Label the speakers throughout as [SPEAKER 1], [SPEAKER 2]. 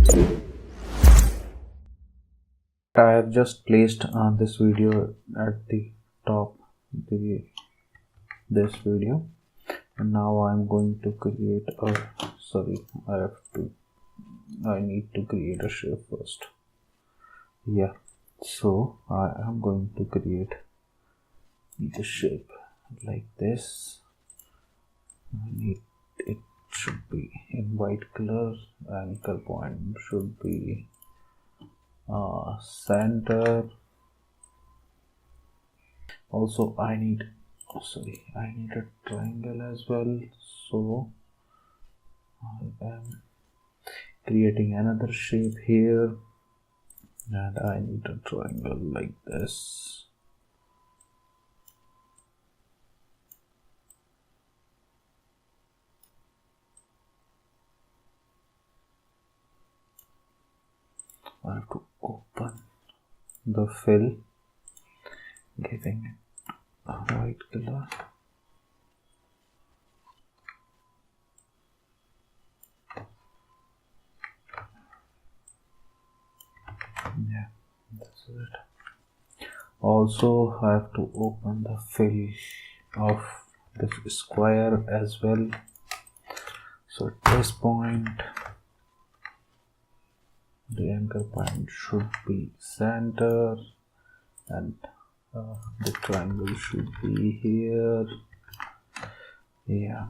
[SPEAKER 1] I have just placed this video at the top this video, and now I'm going to create a I need to create a shape first. Yeah, so I am going to create the shape like this. It should be in white color. Anchor point should be center. Also I need a triangle as well, so I am creating another shape here, and I need a triangle like this. I have to open the fill, giving it a white color. Yeah, that's it. Also, I have to open the fill of the square as well. So at this point, the anchor point should be center, and the triangle should be here. Yeah.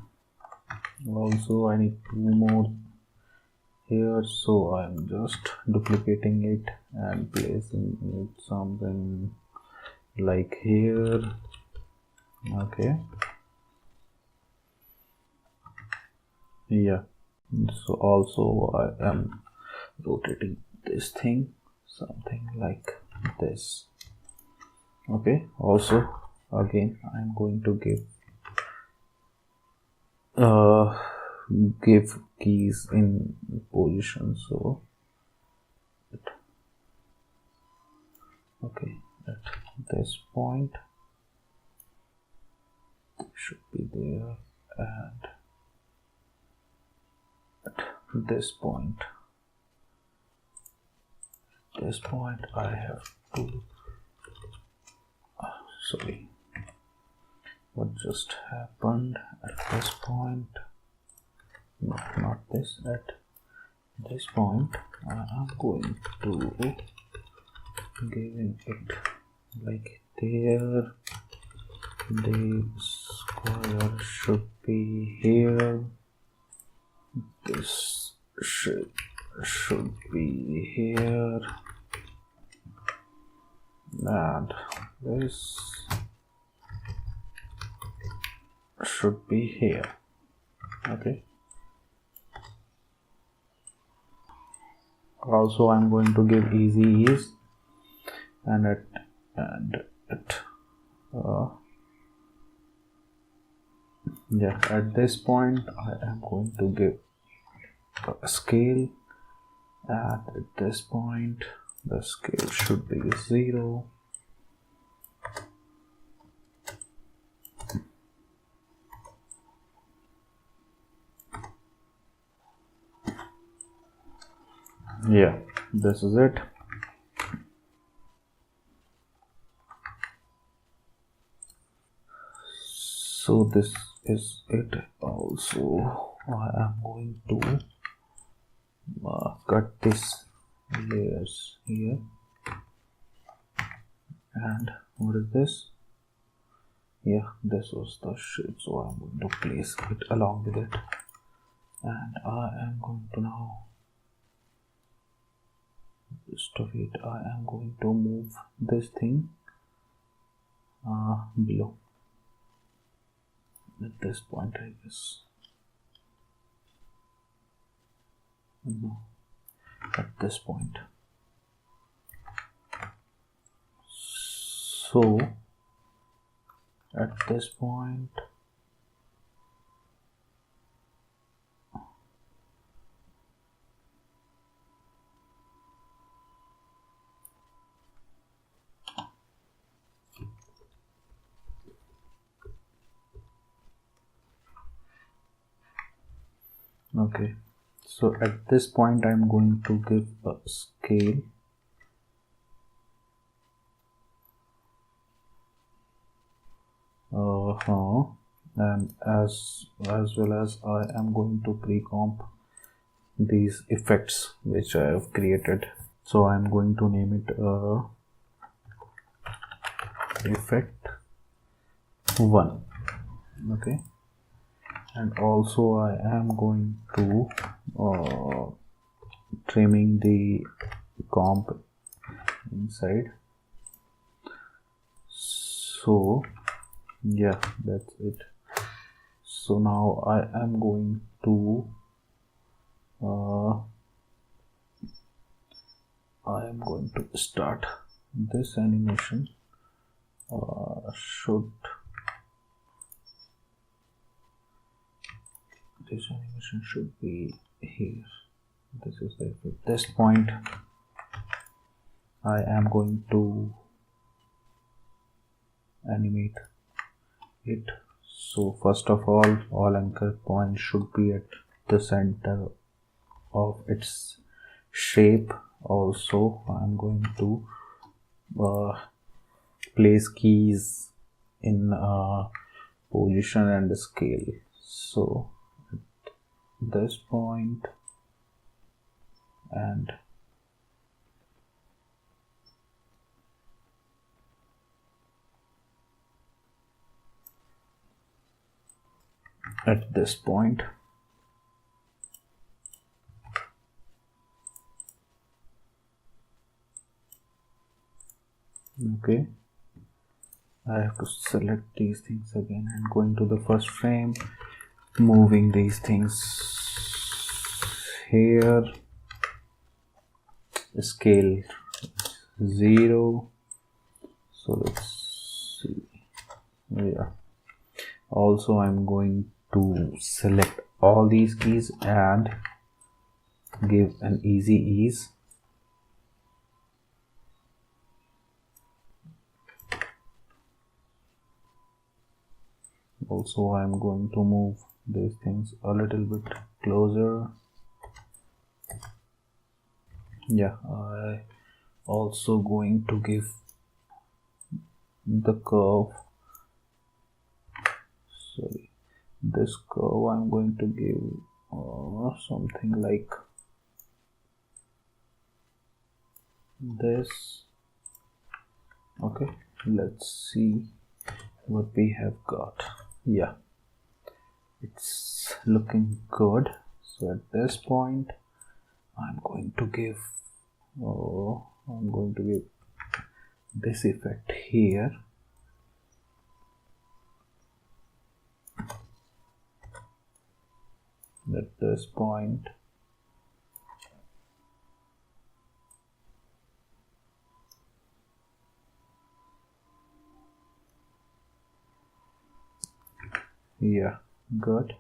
[SPEAKER 1] Also, I need 2 more here, so I'm just duplicating it and placing it something like here. Okay. Yeah. So also I am rotating this thing something like this. Okay. Also, again, I'm going to give keys in position, so okay, at this point it should be there, and at this point I have to sorry, what just happened at this point? No, not this. At this point I am going to giving it like there. The square should be here. This should be here, and this should be here. Okay. Also, I'm going to give easy ease, and at this point I am going to give a scale, and at this point the scale should be 0. Yeah, this is it. So this is it. Also, I am going to cut this layers here, and what is this? Yeah, this was the shape, so I'm going to place it along with it, and I am going to now I am going to move this thing below at this point, I guess. No, at this point. So at this point okay, So at this point I'm going to give a scale. And as well as I am going to pre-comp these effects which I have created. So I'm going to name it effect 1. Okay, and also I am going to trimming the comp inside. So yeah, that's it. So now I am going to start this animation. This animation should be here. This is the effect. At this point I am going to animate it. So first of all anchor points should be at the center of its shape. Also I'm going to place keys in position and scale. So at this point and at this point. Okay, I have to select these things again and going to the first frame, moving these things here, scale 0. So let's see. Yeah, also I'm going to select all these keys and give an easy ease. Also I'm going to move these things a little bit closer. Yeah, I also going to give the curve, sorry, this curve I'm going to give something like this. Okay, let's see what we have got. Yeah, it's looking good. So at this point I'm going to give this effect here. At this point yeah, good.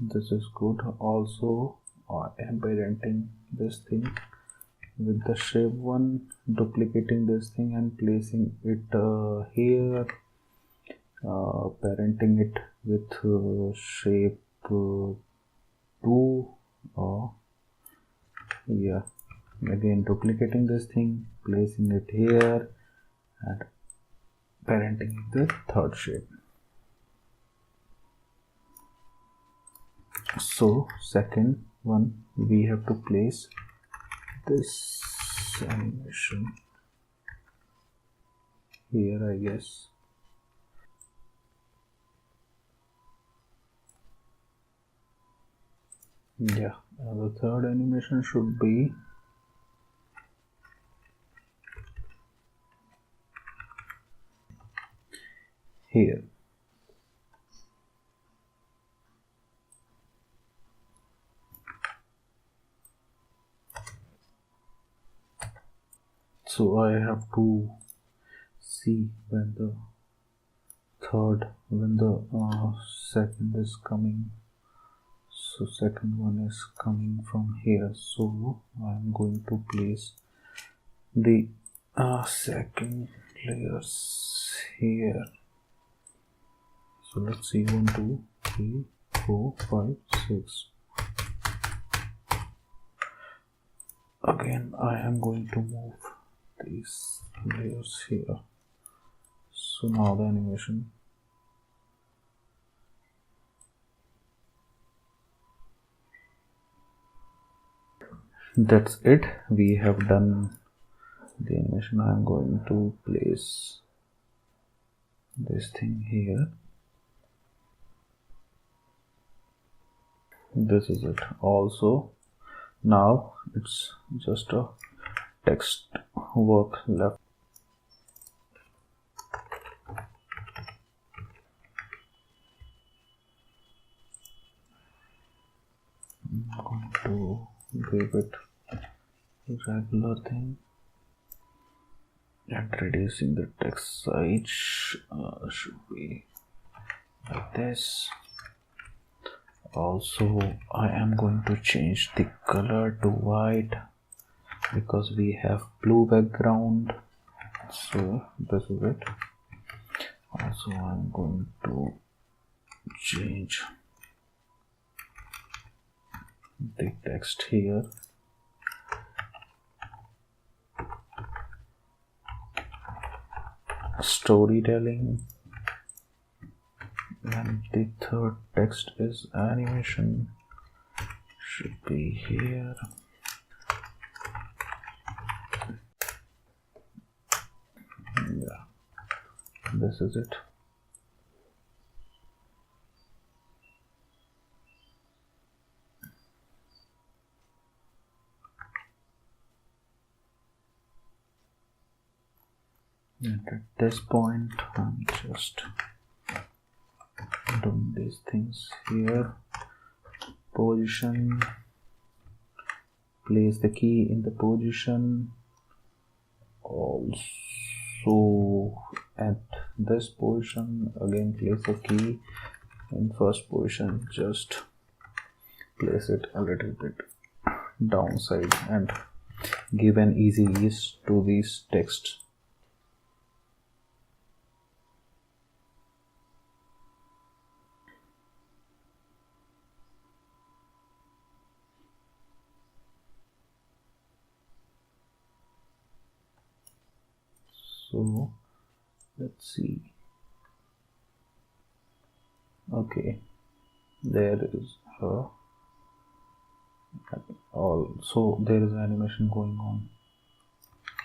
[SPEAKER 1] This is good. Also I am parenting this thing with the shape 1, duplicating this thing and placing it here, parenting it with shape 2. Yeah, again duplicating this thing, placing it here and parenting it the third shape. So second one we have to place this animation here, I guess. Yeah, the third animation should be here. So I have to see when the second is coming. So second one is coming from here. So I'm going to place the second layers here. So let's see, 1 2 3 4 5 6. Again I am going to move these layers here. So now the animation, that's it, we have done the animation. I am going to place this thing here. This is it. Also now it's just a text work left. I'm going to give it regular thing and reducing the text size should be like this. Also I am going to change the color to white because we have blue background, so this is it. Also I'm going to change the text here. Storytelling, and the third text is animation, should be here. Yeah, this is it. And at this point I'm just doing these things here. Position, place the key in the position. Also at this position again place the key in first position, just place it a little bit downside and give an easy ease to these texts. So let's see. Okay, there is also there is animation going on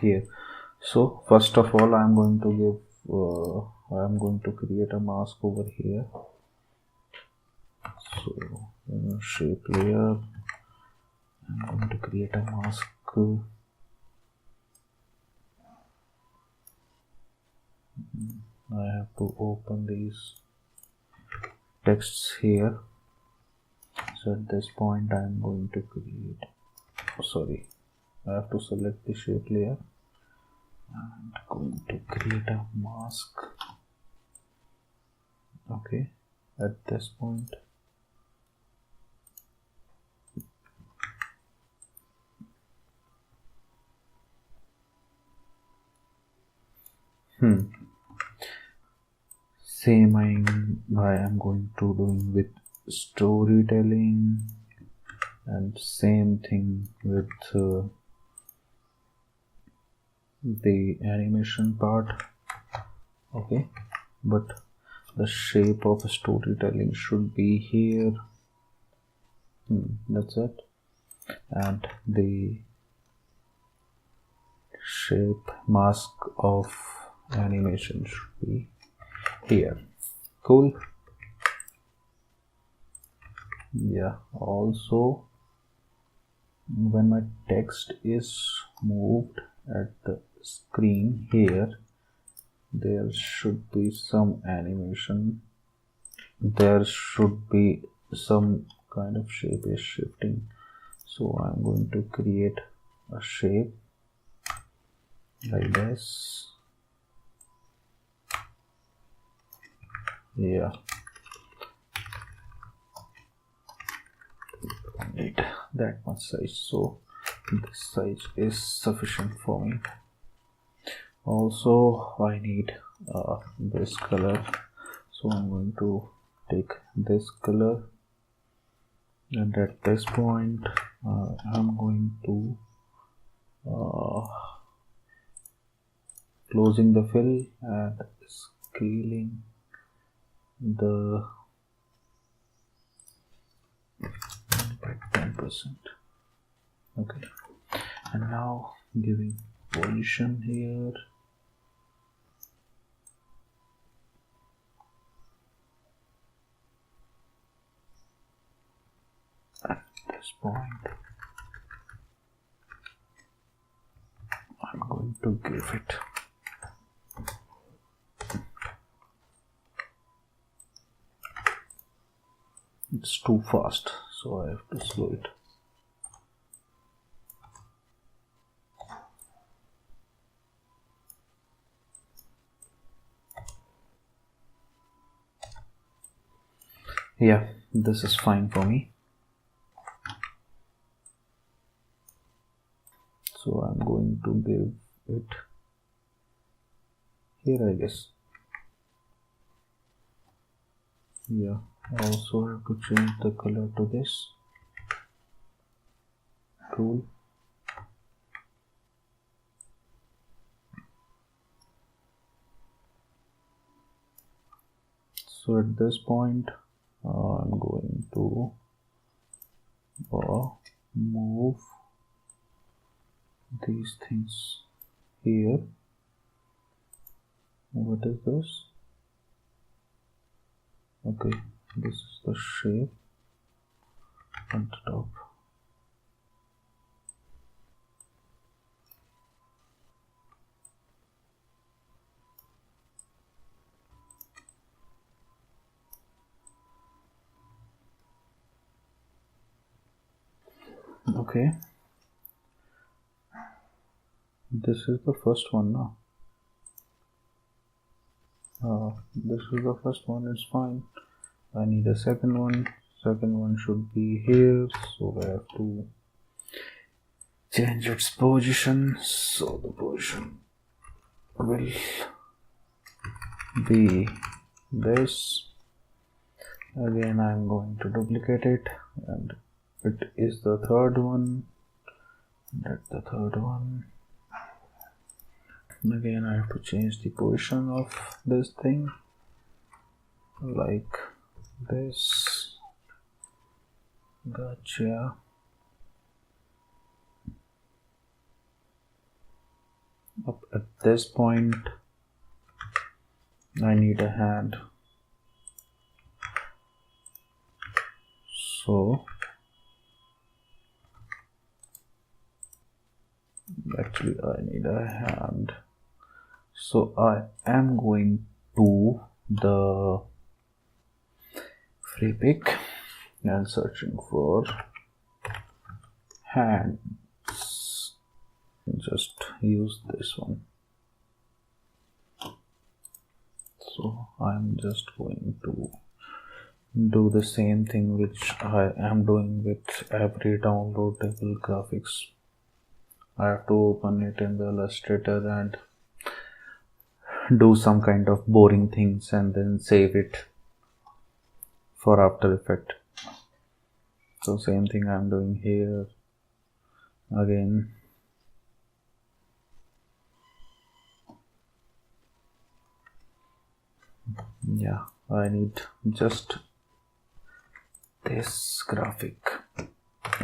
[SPEAKER 1] here. So first of all I'm going to give I'm going to create a mask over here. So shape layer, I'm going to create a mask. I have to open these texts here. So at this point I am going to create, I have to select the shape layer and going to create a mask. Okay, at this point same I am going to doing with storytelling, and same thing with the animation part. Okay, but the shape of storytelling should be here. That's it. And the shape mask of animation should be here. Cool. Yeah, also when my text is moved at the screen here, there should be some animation, there should be some kind of shape is shifting. So I'm going to create a shape like this. Yeah, need that much size, so this size is sufficient for me. Also I need this color, So I'm going to take this color, and at this point I'm going to closing the fill and scaling the by 10%. Okay, and now giving position here. At this point I'm going to give it it's too fast, so I have to slow it. Yeah, this is fine for me. So I'm going to give it here, I guess. Yeah, I also have to change the color to this. Cool. So at this point I'm going to move these things here. What is this? Okay, this is the shape on the top. Okay, this is the first one now. This is the first one, it's fine. I need a second one. Second one should be here, so I have to change its position. So the position will be this. Again I'm going to duplicate it, and it is the third one. That's the third one. Again I have to change the position of this thing like this. Gotcha. Up at this point I need a hand, so actually I need a hand, so I am going to the Freepik and searching for hands. Just use this one. So I'm just going to do the same thing which I am doing with every downloadable graphics. I have to open it in the Illustrator and do some kind of boring things and then save it for After Effects. So same thing I'm doing here again. Yeah, I need just this graphic,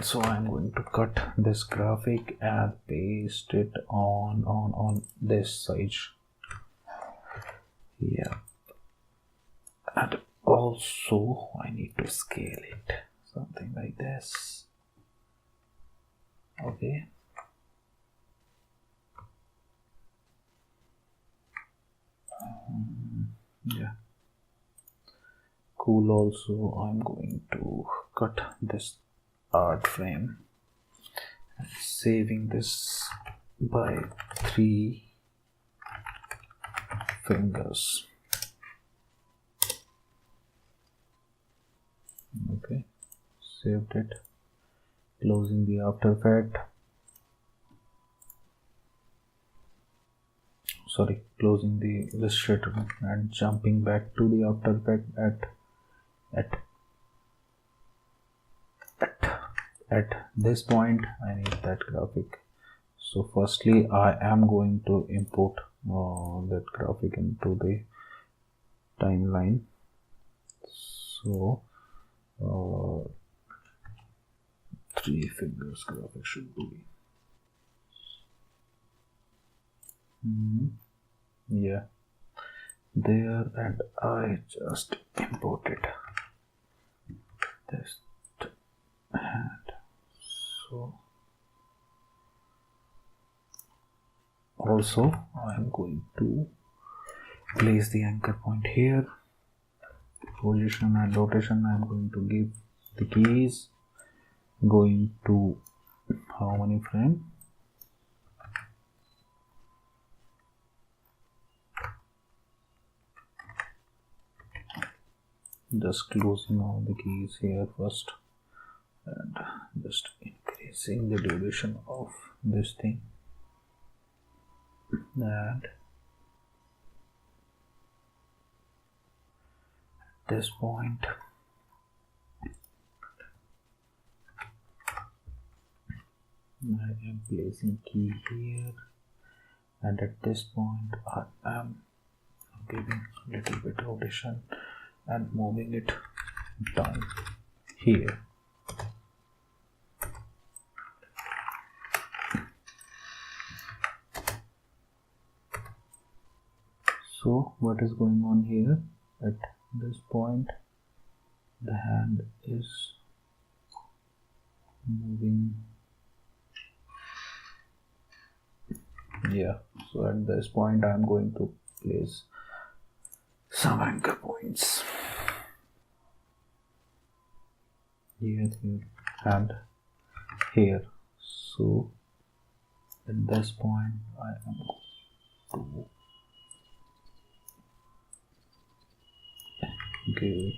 [SPEAKER 1] so I'm going to cut this graphic and paste it on this side. Yeah, and also I need to scale it something like this. Okay, yeah, cool. Also I'm going to cut this art frame and saving this by 3 fingers. Okay, saved it, closing the After Effects. closing the Illustrator and jumping back to the After Effects at this point. I need that graphic. So firstly I am going to import that graphic into the timeline. So 3 fingers graphic should be yeah there, and I just imported this, and so also I am going to place the anchor point here. Position and rotation I am going to give the keys, going to how many frame, just closing all the keys here first and just increasing the duration of this thing, and at this point I am placing key here, and at this point I am giving a little bit rotation and moving it down here. So what is going on here? At this point the hand is moving, yeah. So at this point I am going to place some anchor points here and here. So at this point I am going to give it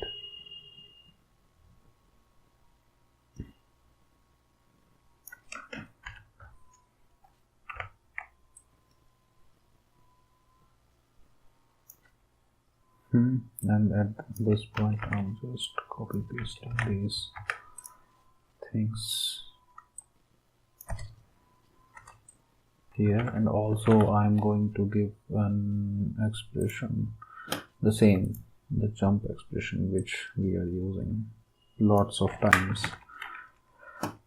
[SPEAKER 1] and at this point I'm just copy pasting these things here, and also I'm going to give an expression, the same, the jump expression which we are using lots of times.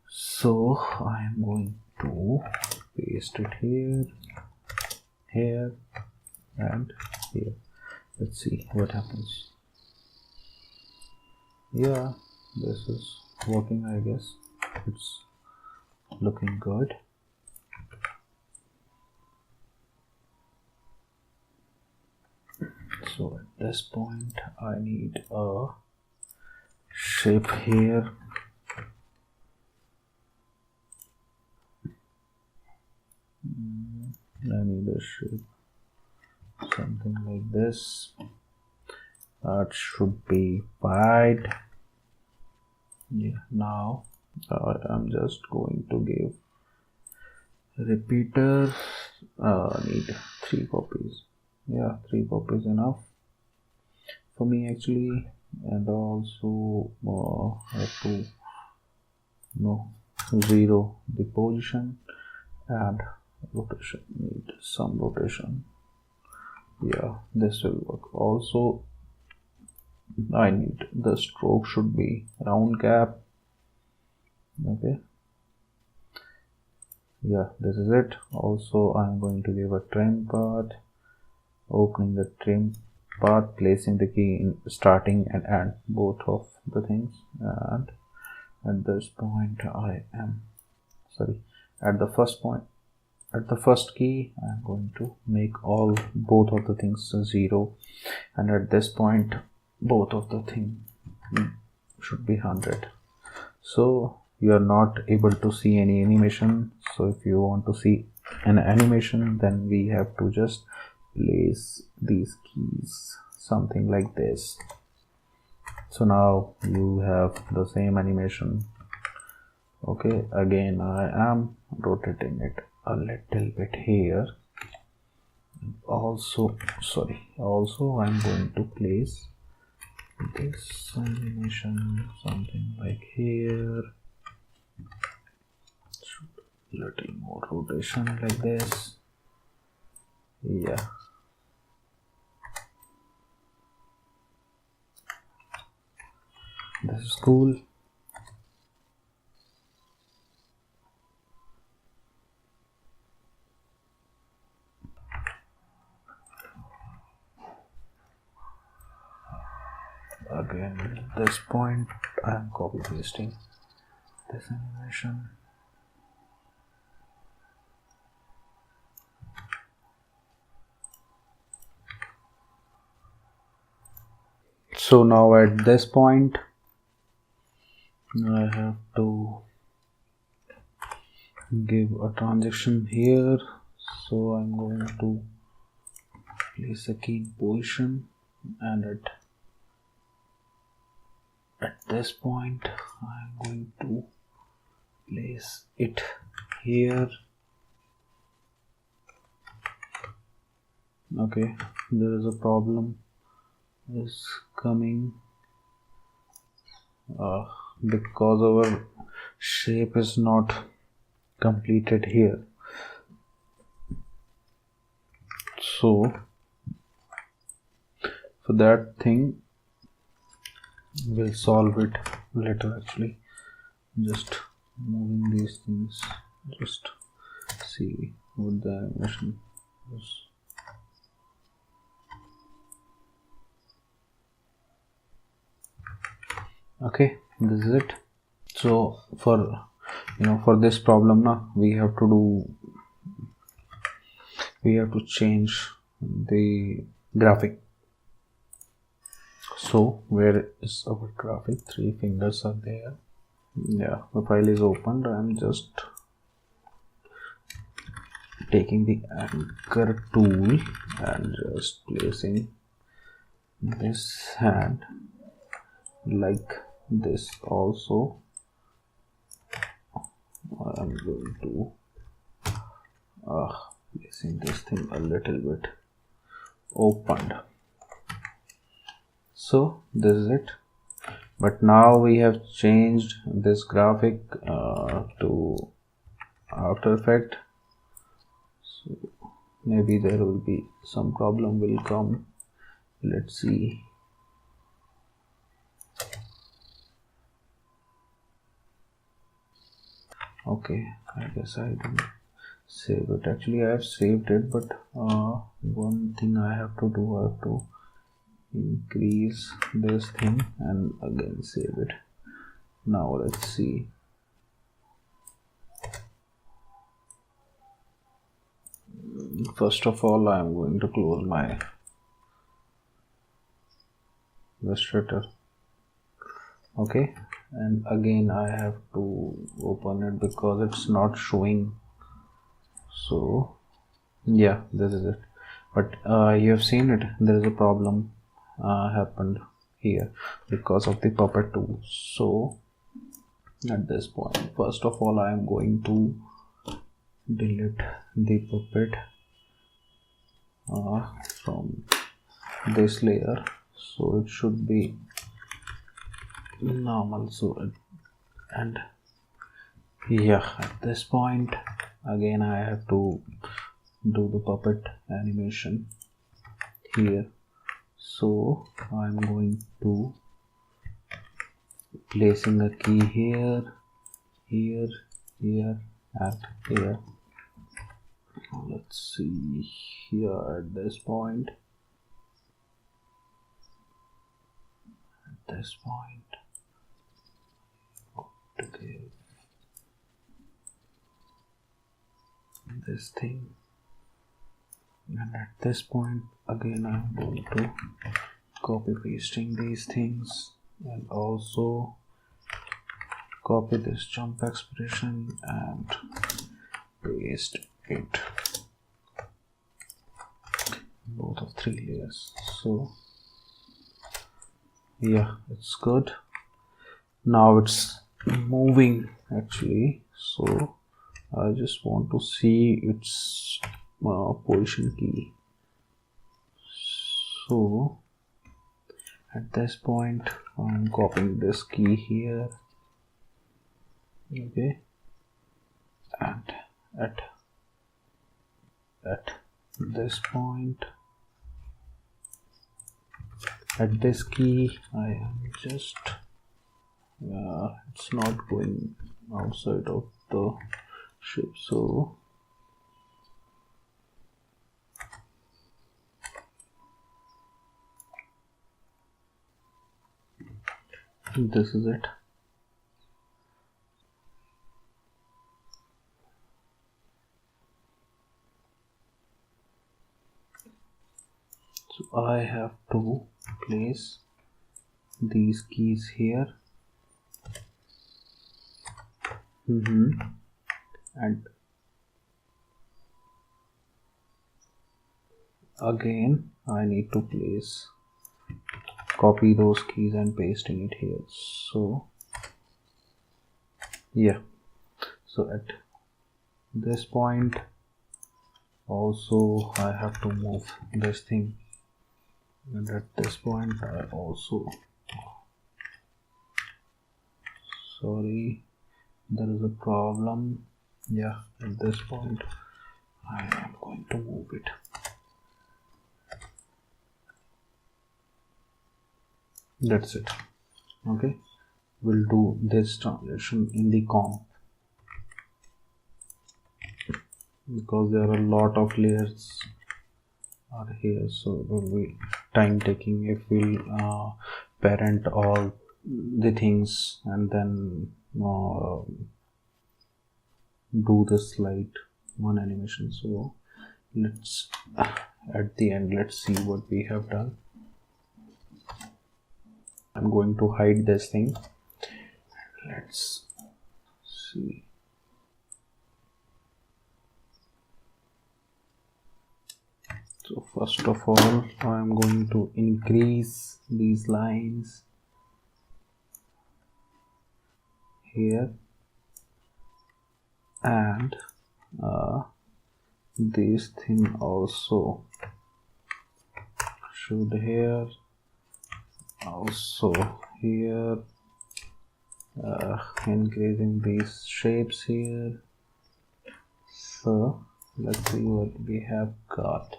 [SPEAKER 1] So I am going to paste it here, here and here. Let's see what happens. Yeah, this is working, I guess. It's looking good. So at this point I need a shape here. I need a shape something like this. That should be wide. Yeah, now I'm just going to give repeater. Need 3 copies. Yeah, 3 copies enough for me actually, and also I have to zero the position and rotation. Need some rotation. Yeah, this will work. Also I need the stroke should be round cap. Okay, yeah, this is it. Also I'm going to give a trim path, opening the trim path, placing the key in starting and end both of the things, and at this point I am at the first point, at the first key I am going to make both of the things 0, and at this point both of the thing should be 100. So you are not able to see any animation. So if you want to see an animation, then we have to just place these keys something like this. So now you have the same animation. Okay, again I am rotating it a little bit here, Also I'm going to place this animation something like here, little more rotation like this. Yeah, this is cool. Again, at this point I am copy pasting this animation. So now at this point I have to give a transition here, so I'm going to place a key in position, and at this point I'm going to place it here. Okay, there is a problem is coming because our shape is not completed here. So for that thing we'll solve it later. Actually, just moving these things, just see what the animation is. Okay, this is it. So for this problem now we have to change the graphic. So where is our graphic? 3 fingers are there. Yeah, the file is opened. I'm just taking the anchor tool and just placing this hand like this. Also I'm going to placing this thing a little bit opened. So this is it. But now we have changed this graphic to After Effects. So maybe there will be some problem will come. Let's see. Okay, I guess I didn't save it. Actually I have saved it, but one thing I have to do, I have to increase this thing and again save it. Now let's see. First of all, I am going to close my Illustrator. Okay, and again I have to open it because it's not showing. So yeah, this is it. But you have seen it, there is a problem happened here because of the puppet tool. So at this point, first of all, I am going to delete the puppet from this layer, so it should be normal. So and yeah, at this point again I have to do the puppet animation here. So I'm going to placing a key here, here, here, and here. Let's see here at this point. At this point, to give this thing, and at this point again I'm going to copy pasting these things and also copy this jump expression and paste it both of 3 layers. So yeah, it's good. Now it's moving actually, so I just want to see its position key. So at this point I'm copying this key here, okay, and at this point, at this key, I am just it's not going outside of the shape, so this is it. So I have to place these keys here, and again I need to copy those keys and pasting it here. So yeah, so at this point also I have to move this thing, and at this point I also, sorry, there is a problem. Yeah, at this point I am going to move it. That's it. Okay, we'll do this translation in the comp because there are a lot of layers are here, so it will be time taking if we'll parent all the things and then do the slide one animation. So let's at the end, let's see what we have done. I'm going to hide this thing. Let's see. So first of all, I'm going to increase these lines here, and this thing also should here, also here, increasing these shapes here. So let's see what we have got.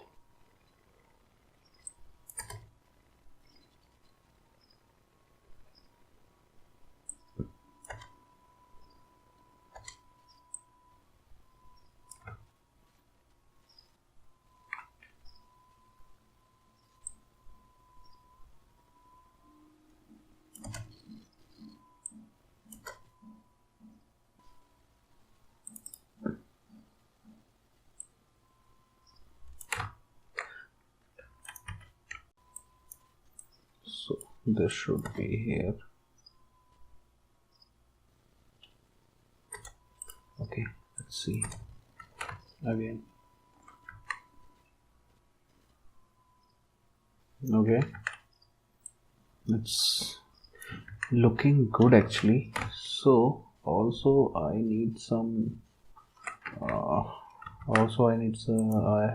[SPEAKER 1] So this should be here. Okay, let's see again. Okay, it's looking good actually. So also I need some I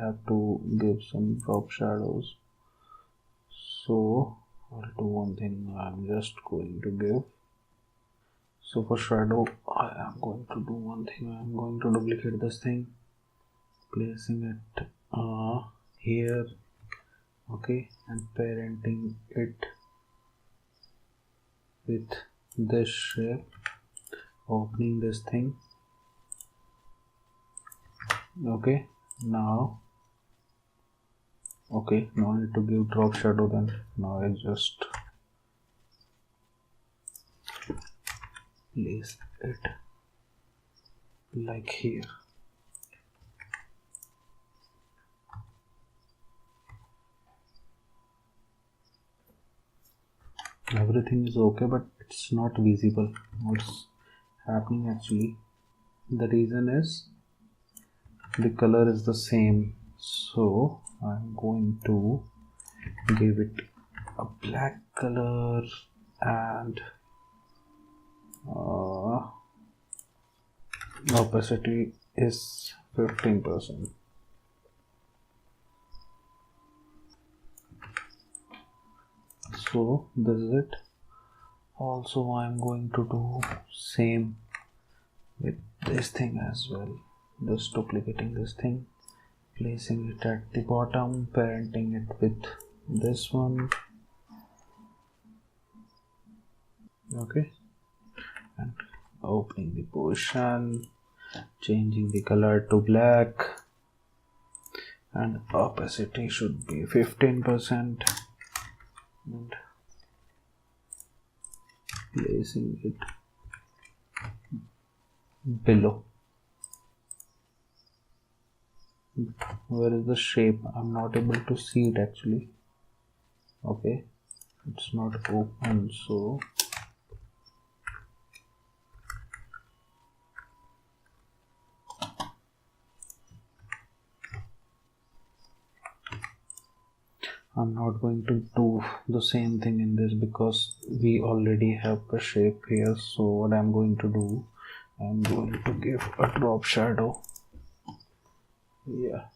[SPEAKER 1] have to give some drop shadows. So I'll do one thing. I'm just going to give, so for shadow I am going to do one thing. I'm going to duplicate this thing, placing it here, okay, and parenting it with this shape, opening this thing. Okay, now okay, no need to give drop shadow then. Now I just place it like here. Everything is okay, but it's not visible what's happening actually. The reason is the color is the same, so I'm going to give it a black color and opacity is 15%. So this is it. Also I'm going to do same with this thing as well. Just duplicating this thing, placing it at the bottom, parenting it with this one. Okay, and opening the position, changing the color to black, and opacity should be 15%, and placing it below. Where is the shape? I'm not able to see it actually. Okay, it's not open, so I'm not going to do the same thing in this because we already have a shape here. So what I'm going to do, I'm going to give a drop shadow, yeah,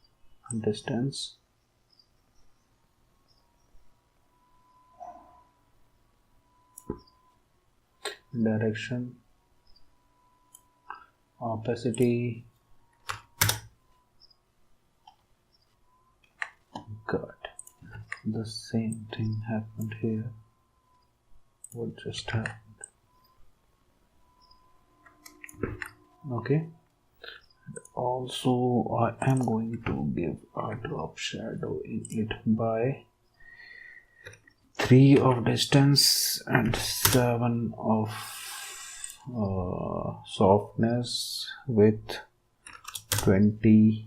[SPEAKER 1] distance, direction, opacity. God, the same thing happened here. What just happened? Okay, also I am going to give a drop shadow in it by 3 of distance and 7 of softness with 20%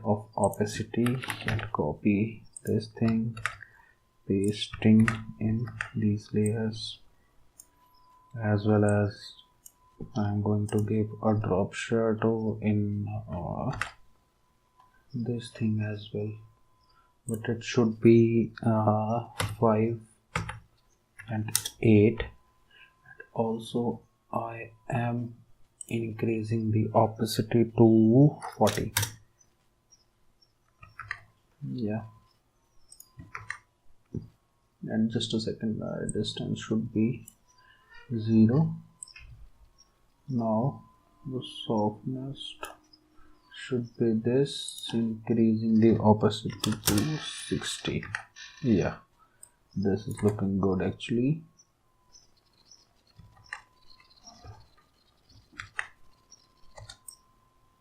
[SPEAKER 1] of opacity, and copy this thing, pasting in these layers, as well as I'm going to give a drop shadow in this thing as well, but it should be 5 and 8. Also I am increasing the opacity to 40. Yeah, and just a second, distance should be 0. Now the softness should be this, increasing the opacity to 60. Yeah, this is looking good actually.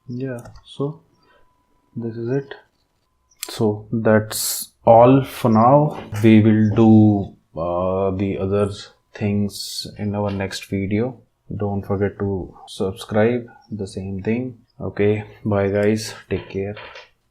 [SPEAKER 1] Yeah, so this is it. So that's all for now. We will do the other things in our next video. Don't forget to subscribe, the same thing. Okay, bye guys, take care.